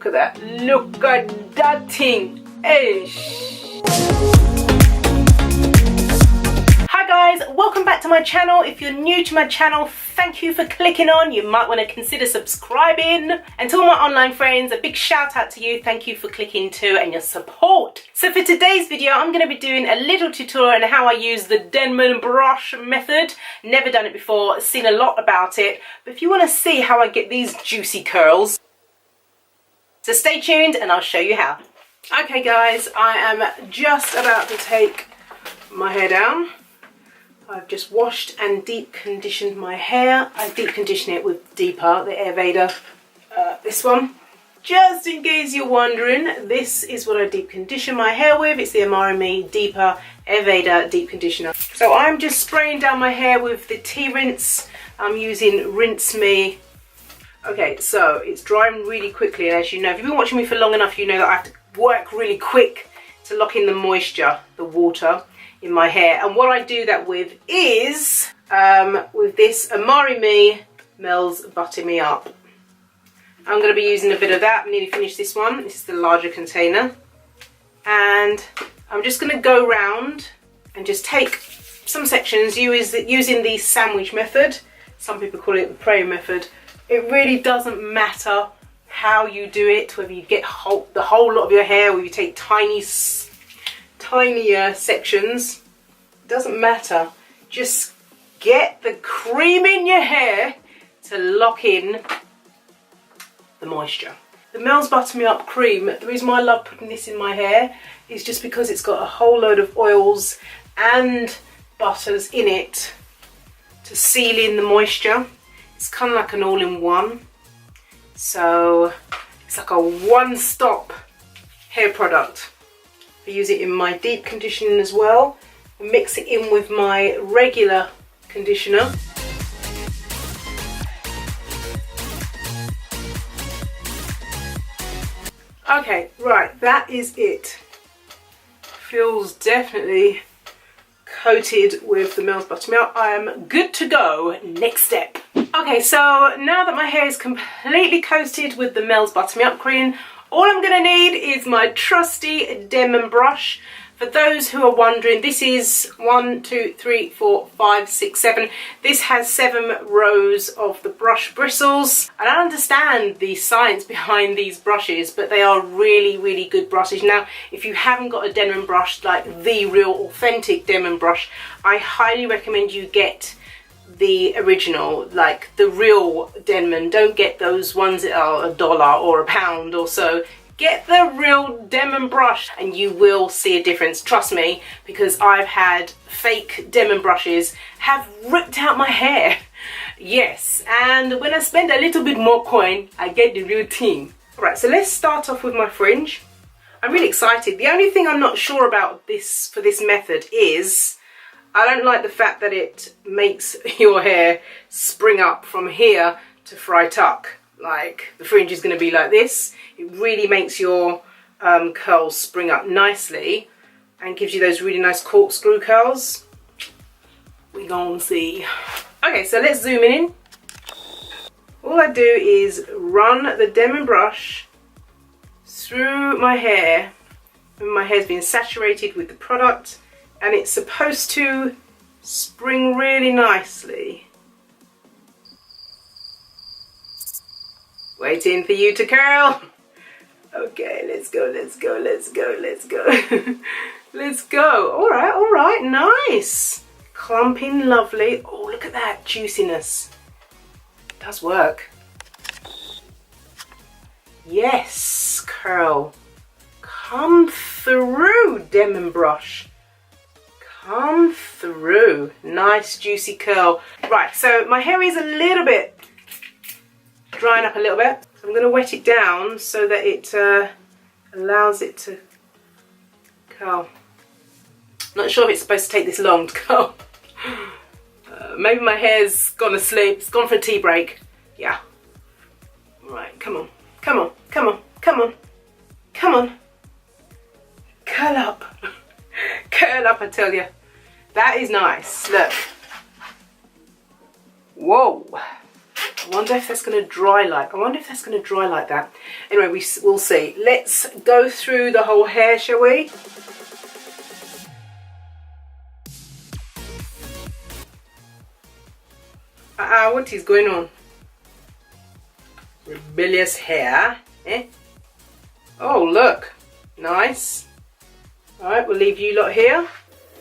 Look at that. Look at that thing. Hi guys, welcome back to my channel. If you're new to my channel, thank you for clicking on. You might want to consider subscribing. And to all my online friends, a big shout out to you. Thank you for clicking too and your support. So for today's video, I'm going to be doing a little tutorial on how I use the Denman brush method. Never done it before, seen a lot about it. But if you want to see how I get these juicy curls, so stay tuned and I'll show you how. Okay guys, I am just about to take my hair down. I've just washed and deep conditioned my hair. I deep condition it with Deeper, the Ayurveda, this one. Just in case you're wondering, this is what I deep condition my hair with. It's the Amari Deeper Ayurveda deep conditioner. So I'm just spraying down my hair with the tea rinse. I'm using Rinse Me. Okay, so it's drying really quickly, and as you know, if you've been watching me for long enough, you know that I have to work really quick to lock in the moisture, the water in my hair. And what I do that with is with this Amari Mel's Butter Me Up. I'm going to be using a bit of that. I'm nearly finished this one. This is the larger container, and I'm just going to go round and just take some sections using the sandwich method. Some people call it the prayer method. It really doesn't matter how you do it, whether you get the whole lot of your hair or you take tinier sections. It doesn't matter. Just get the cream in your hair to lock in the moisture. The Mel's Butter Me Up cream, the reason why I love putting this in my hair is just because it's got a whole load of oils and butters in it to seal in the moisture. It's kind of like an all-in-one. So it's like a one-stop hair product. I use it in my deep conditioning as well. I mix it in with my regular conditioner. Okay, right, that is it. Feels definitely coated with the Mel's Butter Me Up. I am good to go. Next step. Okay, so now that my hair is completely coated with the Mel's Butter Me Up cream, all I'm going to need is my trusty Denman brush. For those who are wondering, this is 1, 2, 3, 4, 5, 6, 7. This has 7 rows of the brush bristles. I don't understand the science behind these brushes, but they are really, really good brushes. Now, if you haven't got a Denman brush, like the real authentic Denman brush, I highly recommend you get the original, like the real Denman. Don't get those ones that are $1 or £1 or so. Get the real Denman brush and you will see a difference, trust me, because I've had fake Denman brushes have ripped out my hair. Yes, and when I spend a little bit more coin, I get the real thing. Alright, so let's start off with my fringe. I'm really excited. The only thing I'm not sure about this for this method is I don't like the fact that it makes your hair spring up from here to fry tuck. Like the fringe is going to be like this. It really makes your curls spring up nicely and gives you those really nice corkscrew curls. We gonna see. Okay, so let's zoom in. All I do is run the Denman brush through my hair when my hair's been saturated with the product, and it's supposed to spring really nicely. Waiting for you to curl. Okay, let's go, let's go, let's go, let's go. Let's go. All right, nice. Clumping lovely. Oh, look at that juiciness. It does work. Yes, curl. Come through, Denman brush. Come through. Nice, juicy curl. Right, so my hair is a little bit drying up a little bit. So I'm going to wet it down so that it allows it to curl. Not sure if it's supposed to take this long to curl. Maybe my hair's gone asleep. It's gone for a tea break. Yeah. Right, come on. Come on. Come on. Come on. Come on. Curl up. Curl up, I tell you. That is nice. Look. Whoa. I wonder if that's going to dry like that. Anyway, we'll see. Let's go through the whole hair, shall we? What is going on? Rebellious hair, eh? Oh, look, nice. All right, we'll leave you lot here.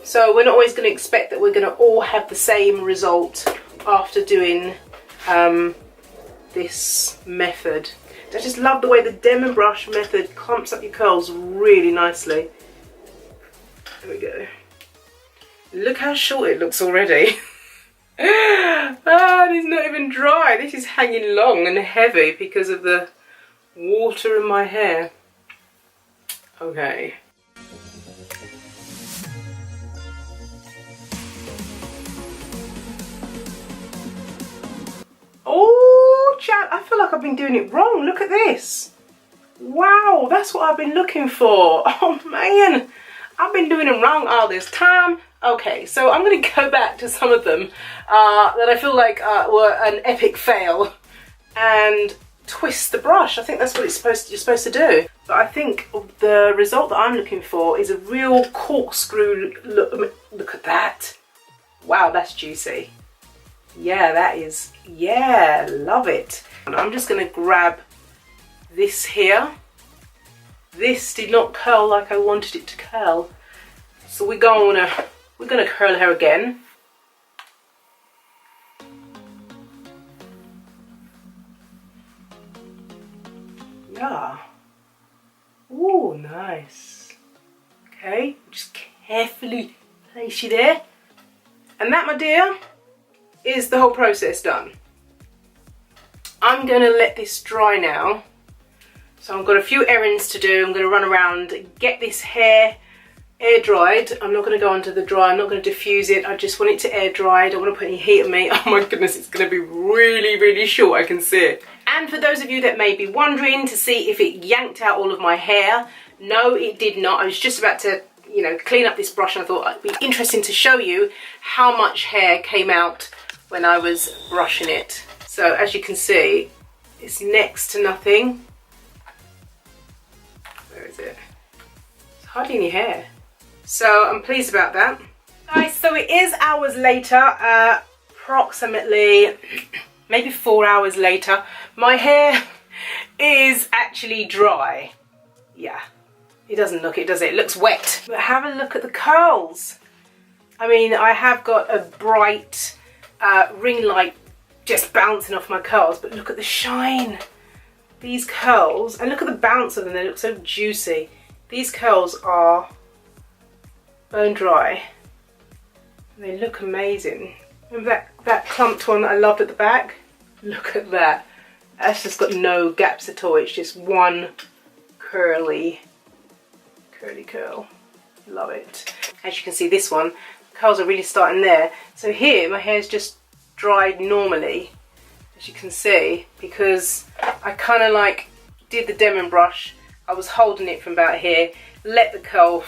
So we're not always going to expect that we're going to all have the same result after doing this method. I just love the way the Denman brush method clumps up your curls really nicely. There we go. Look how short it looks already. Ah, it's not even dry. This is hanging long and heavy because of the water in my hair. Okay. Oh, chat, I feel like I've been doing it wrong. Look at this. Wow, that's what I've been looking for. Oh man, I've been doing them wrong all this time. Okay, so I'm going to go back to some of them that I feel like were an epic fail and twist the brush. I think that's what you're supposed to do. But I think the result that I'm looking for is a real corkscrew look. Look at that. Wow, that's juicy. Yeah, that is. Yeah, love it. And I'm just going to grab this here. This did not curl like I wanted it to curl. So we're gonna curl her again. Yeah. Oh, nice. Okay, just carefully place you there. And that, my dear, is the whole process done. I'm going to let this dry now. So I've got a few errands to do. I'm going to run around, get this hair air dried. I'm not going to go onto the dry. I'm not going to diffuse it. I just want it to air dry. I don't want to put any heat on me. Oh my goodness, it's going to be really, really short. I can see it. And for those of you that may be wondering to see if it yanked out all of my hair, no, it did not. I was just about to, you know, clean up this brush and I thought it'd be interesting to show you how much hair came out when I was brushing it. So as you can see, it's next to nothing. Where is it? It's hardly any hair. So I'm pleased about that. Guys, so it is hours later, approximately maybe 4 hours later. My hair is actually dry. Yeah, it doesn't look it, does it? It looks wet. But have a look at the curls. I mean, I have got a bright ring light just bouncing off my curls, but look at the shine. These curls, and look at the bounce of them, they look so juicy. These curls are bone dry. They look amazing. Remember that clumped one that I loved at the back? Look at that. That's just got no gaps at all. It's just one curly curl. Love it. As you can see, this one, curls are really starting there. So here, my hair's just dried normally, as you can see, because I kind of like did the Denman brush. I was holding it from about here, let the curl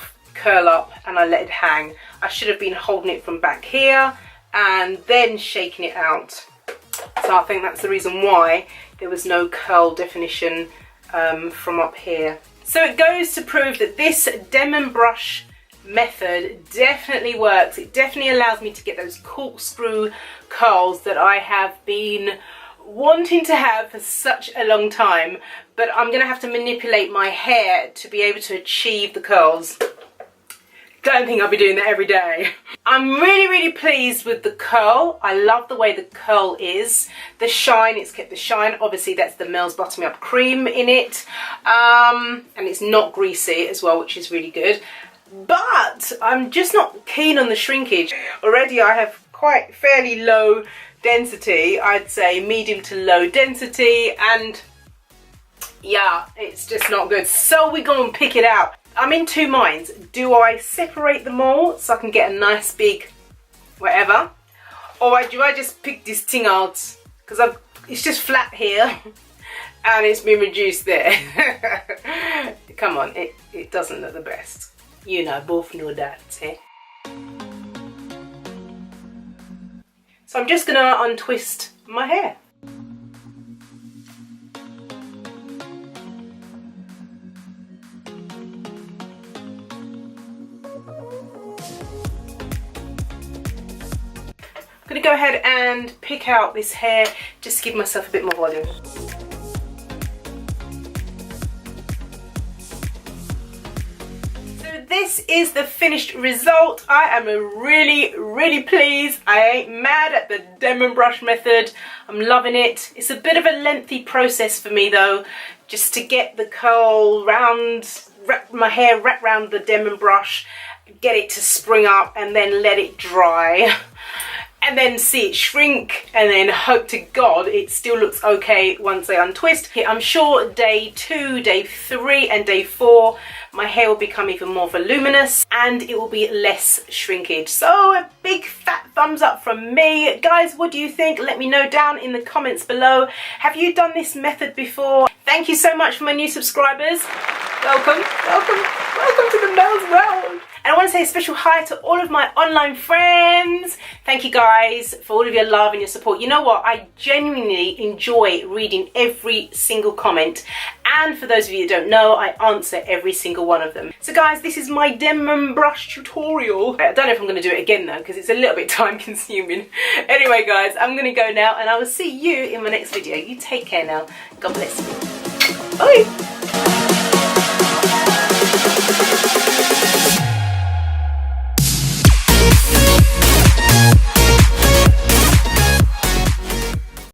up, and I let it hang. I should have been holding it from back here and then shaking it out. So I think that's the reason why there was no curl definition from up here. So it goes to prove that this Denman brush method definitely works. It definitely allows me to get those corkscrew curls that I have been wanting to have for such a long time, but I'm going to have to manipulate my hair to be able to achieve the curls. Don't think I'll be doing that every day. I'm really pleased with the curl. I love the way the curl is. The shine, it's kept the shine. Obviously that's the Mel's Butter Me Up cream in it, and it's not greasy as well, which is really good. But I'm just not keen on the shrinkage. Already I have quite fairly low density, I'd say medium to low density, and yeah, it's just not good. So we're going to pick it out. I'm in two minds. Do I separate them all so I can get a nice big whatever, or do I just pick this thing out because it's just flat here and it's been reduced there. Come on, it doesn't look the best. You know, both know that, eh? So I'm just gonna untwist my hair. going to go ahead and pick out this hair just to give myself a bit more volume. This is the finished result. I am really pleased. I ain't mad at the Denman brush method. I'm loving it. It's a bit of a lengthy process for me though, just to get the curl round, wrap my hair wrap around the Denman brush, get it to spring up and then let it dry. And then see it shrink, and then hope to God it still looks okay once I untwist. I'm sure day 2, day 3 and day 4 my hair will become even more voluminous and it will be less shrinkage. So a big fat thumbs up from me. Guys, what do you think? Let me know down in the comments below. Have you done this method before? Thank you so much for my new subscribers. Welcome to the Mel's world. And I want to say a special hi to all of my online friends. Thank you guys for all of your love and your support. You know what? I genuinely enjoy reading every single comment. And for those of you who don't know, I answer every single one of them. So guys, this is my Denman brush tutorial. I don't know if I'm going to do it again though, because it's a little bit time consuming. Anyway guys, I'm going to go now and I will see you in my next video. You take care now. God bless you. Bye.